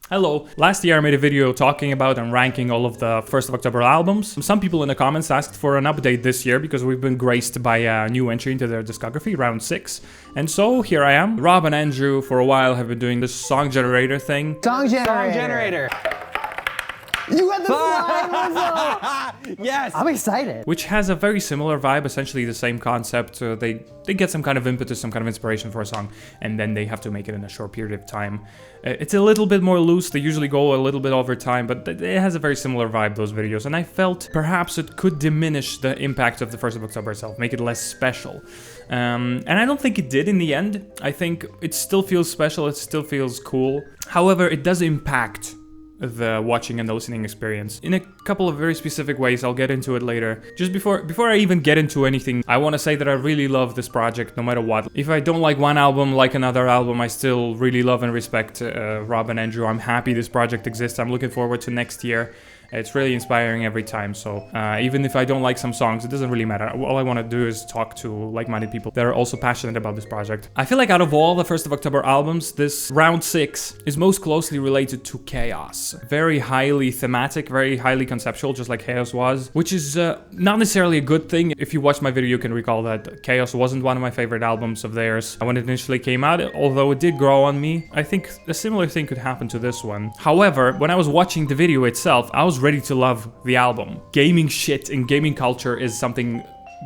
Hello. Last year I made a video talking about and ranking all of the 1st of October albums. Some people in the comments asked for an update this year because we've been graced by a new entry into their discography, round 6. And so here I am. Rob and Andrew for a while have been doing this song generator thing. Song generator. You got the slide. Yes! I'm excited. Which has a very similar vibe, essentially the same concept. They get some kind of impetus, some kind of inspiration for a song, and then they have to make it in a short period of time. It's a little bit more loose, they usually go a little bit over time, but it has a very similar vibe, those videos, and I felt perhaps it could diminish the impact of the 1st of October itself, make it less special. And I don't think it did in the end. I think it still feels special, it still feels cool. However, it does impact the watching and the listening experience in a couple of very specific ways. I'll get into it later. Just before I even get into anything, I want to say that I really love this project no matter what. If I don't like one album like another album, I still really love and respect Rob and Andrew. I'm happy this project exists. I'm looking forward to next year. It's really inspiring every time, so even if I don't like some songs, it doesn't really matter. All I want to do is talk to like-minded people that are also passionate about this project. I feel like out of all the 1st of October albums, this round 6 is most closely related to Chaos. Very highly thematic, very highly conceptual, just like Chaos was, which is not necessarily a good thing. If you watch my video, you can recall that Chaos wasn't one of my favorite albums of theirs when it initially came out, although it did grow on me. I think a similar thing could happen to this one. However, when I was watching the video itself, I was ready to love the album. Gaming shit and gaming culture is something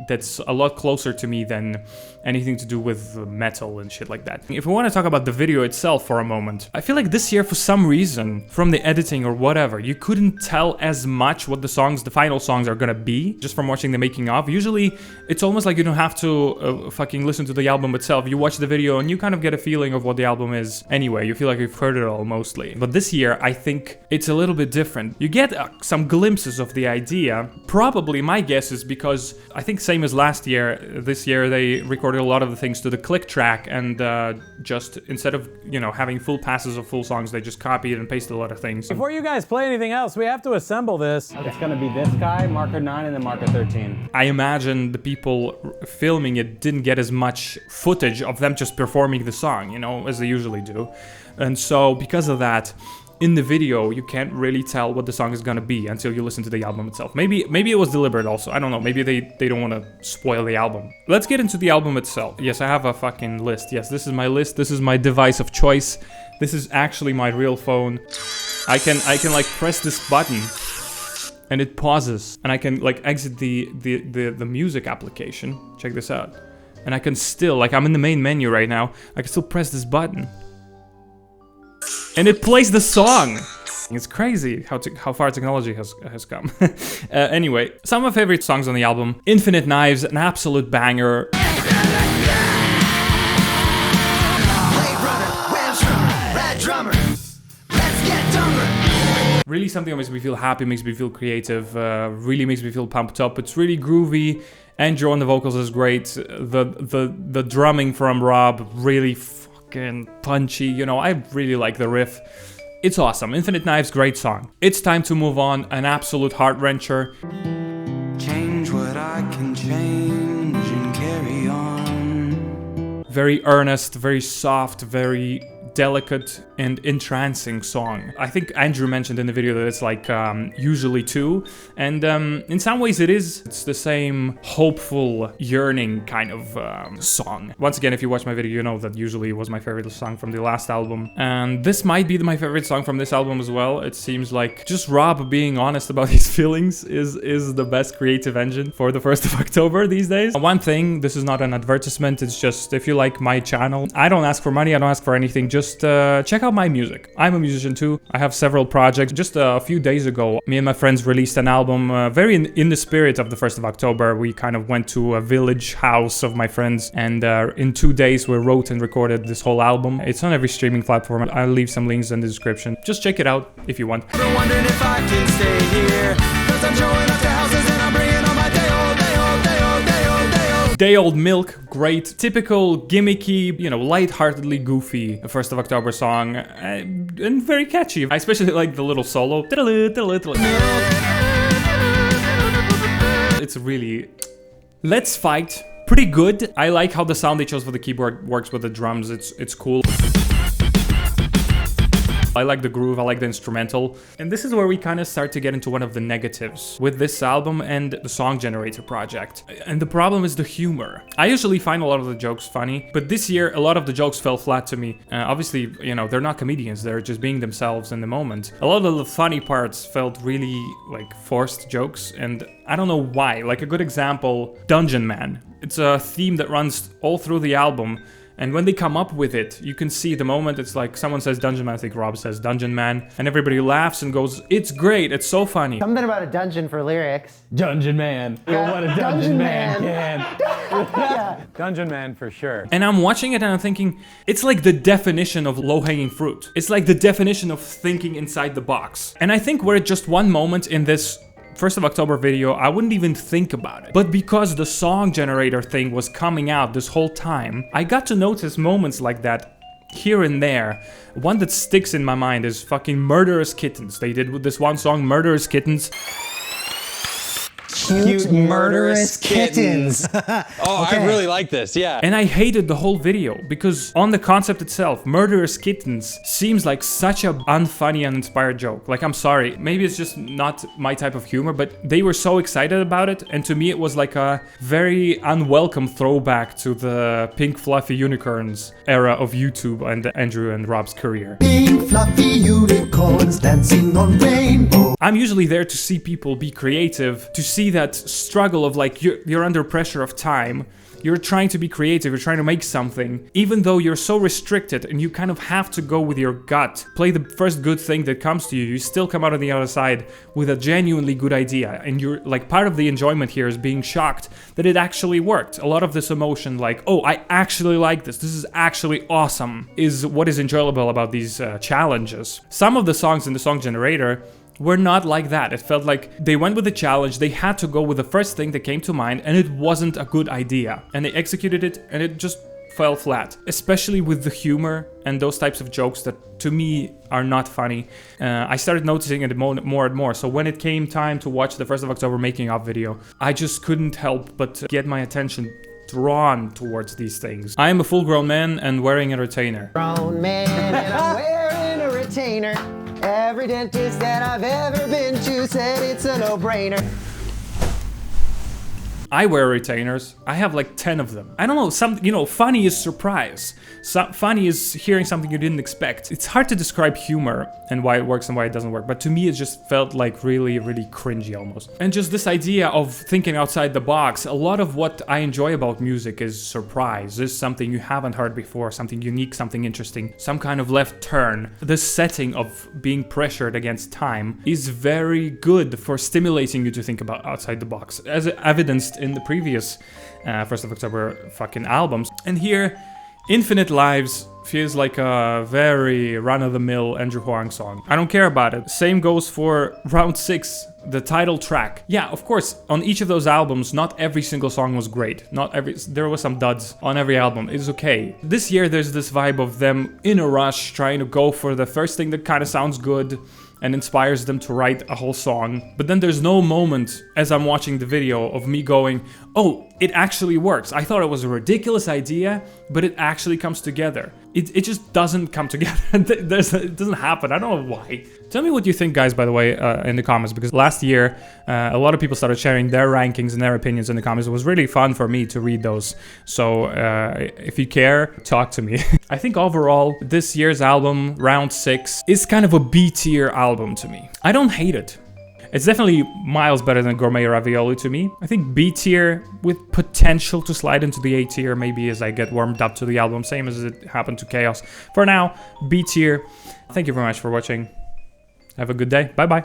that's a lot closer to me than anything to do with metal and shit like that. If we want to talk about the video itself for a moment, I feel like this year, for some reason, from the editing or whatever, you couldn't tell as much what the final songs are gonna be, just from watching the making of. Usually, it's almost like you don't have to fucking listen to the album itself. You watch the video and you kind of get a feeling of what the album is anyway. You feel like you've heard it all, mostly. But this year, I think it's a little bit different. You get some glimpses of the idea. Probably, my guess is because, I think same as last year, this year they recorded a lot of the things to the click track, and just instead of, you know, having full passes of full songs, they just copied and pasted a lot of things. Before you guys play anything else, we have to assemble this. It's gonna be this guy, marker 9, and then marker 13. I imagine the people filming it didn't get as much footage of them just performing the song, you know, as they usually do. And so because of that, in the video, you can't really tell what the song is gonna be until you listen to the album itself. Maybe it was deliberate also, I don't know, maybe they don't want to spoil the album. Let's get into the album itself. Yes, I have a fucking list. Yes, this is my list, this is my device of choice. This is actually my real phone. I can like press this button and it pauses, and I can like exit the music application. Check this out. And I can still, like, I'm in the main menu right now, I can still press this button. And it plays the song. It's crazy how far technology has come. Anyway, some of my favorite songs on the album. Infinite Knives, an absolute banger. Really something that makes me feel happy, makes me feel creative, really makes me feel pumped up. It's really groovy. Andrew on the vocals is great. The drumming from Rob, really punchy, you know, I really like the riff. It's awesome. Infinite Knives, great song. It's Time to Move On, an absolute heart-wrencher. Change what I can change and carry on. Very earnest, very soft, very delicate and entrancing song. I think Andrew mentioned in the video that it's like usually 2, and in some ways it's the same hopeful, yearning kind of song. Once again, if you watch my video, you know that usually was my favorite song from the last album, and this might be my favorite song from this album as well. It seems like just Rob being honest about his feelings is the best creative engine for the 1st of October these days. One thing, this is not an advertisement, it's just if you like my channel, I don't ask for money, I don't ask for anything, just check out my music. I'm a musician too. I have several projects. Just a few days ago, me and my friends released an album very in the spirit of the 1st of October. We kind of went to a village house of my friends, and in 2 days we wrote and recorded this whole album. It's on every streaming platform. I'll leave some links in the description. Just check it out if you want. I'm wondering if I can stay here, 'cause I'm showing up to houses and I'm bringing on my day old. Day Old Milk, great, typical, gimmicky, you know, lightheartedly goofy 1st of October song, and very catchy. I especially like the little solo. It's really... Let's Fight, pretty good. I like how the sound they chose for the keyboard works with the drums, it's cool. I like the groove, I like the instrumental. And this is where we kind of start to get into one of the negatives with this album and the Song Generator project. And the problem is the humor. I usually find a lot of the jokes funny, but this year a lot of the jokes fell flat to me. Obviously, you know, they're not comedians, they're just being themselves in the moment. A lot of the funny parts felt really like forced jokes, and I don't know why. Like a good example, Dungeon Man. It's a theme that runs all through the album. And when they come up with it, you can see the moment it's like someone says Dungeon Man, I think Rob says Dungeon Man, and everybody laughs and goes, it's great, it's so funny. Something about a dungeon for lyrics. Dungeon Man. Yeah, What a Dungeon Man can. Yeah. Dungeon Man for sure. And I'm watching it and I'm thinking, it's like the definition of low-hanging fruit. It's like the definition of thinking inside the box. And I think we're at just one moment in this 1st of October video, I wouldn't even think about it. But because the Song Generator thing was coming out this whole time, I got to notice moments like that here and there. One that sticks in my mind is fucking Murderous Kittens. They did with this one song, Murderous Kittens. Cute murderous kittens. Oh, okay. I really like this, yeah. And I hated the whole video because on the concept itself, Murderous Kittens seems like such a unfunny, uninspired joke. Like, I'm sorry, maybe it's just not my type of humor, but they were so excited about it, and to me it was like a very unwelcome throwback to the pink fluffy unicorns era of YouTube and Andrew and Rob's career. Pink fluffy unicorns dancing on rainbow. I'm usually there to see people be creative, to see that struggle of like you're under pressure of time, you're trying to be creative, you're trying to make something, even though you're so restricted and you kind of have to go with your gut, play the first good thing that comes to you, you still come out on the other side with a genuinely good idea. And you're like, part of the enjoyment here is being shocked that it actually worked. A lot of this emotion, like, oh, I actually like this is actually awesome, is what is enjoyable about these challenges. Some of the songs in the Song Generator were not like that. It felt like they went with the challenge, they had to go with the first thing that came to mind, and it wasn't a good idea. And they executed it, and it just fell flat. Especially with the humor and those types of jokes that, to me, are not funny. I started noticing it more and more. So when it came time to watch the 1st of October making of video, I just couldn't help but get my attention drawn towards these things. I am a full-grown man and wearing a retainer. Grown man and I'm wearing a retainer. Every dentist that I've ever been to said it's a no-brainer. I wear retainers. I have like 10 of them. I don't know, funny is surprise. Funny is hearing something you didn't expect. It's hard to describe humor and why it works and why it doesn't work, but to me it just felt like really, really cringy almost. And just this idea of thinking outside the box, a lot of what I enjoy about music is surprise. There's something you haven't heard before, something unique, something interesting, some kind of left turn. The setting of being pressured against time is very good for stimulating you to think about outside the box, as evidenced in the previous 1st of October fucking albums. And here, Infinite Lives feels like a very run-of-the-mill Andrew Huang song. I don't care about it. Same goes for Round 6, the title track. Yeah, of course, on each of those albums, not every single song was great. There was some duds on every album. It's okay. This year, there's this vibe of them in a rush, trying to go for the first thing that kind of sounds good and inspires them to write a whole song. But then there's no moment, as I'm watching the video, of me going, oh, it actually works. I thought it was a ridiculous idea, but it actually comes together. It just doesn't come together. It doesn't happen. I don't know why. Tell me what you think, guys, by the way, in the comments, because last year, a lot of people started sharing their rankings and their opinions in the comments. It was really fun for me to read those. So if you care, talk to me. I think overall, this year's album, Round 6, is kind of a B-tier album to me. I don't hate it. It's definitely miles better than Gourmet Ravioli to me. I think B tier with potential to slide into the A tier maybe as I get warmed up to the album, same as it happened to Chaos. For now, B tier. Thank you very much for watching. Have a good day. Bye bye.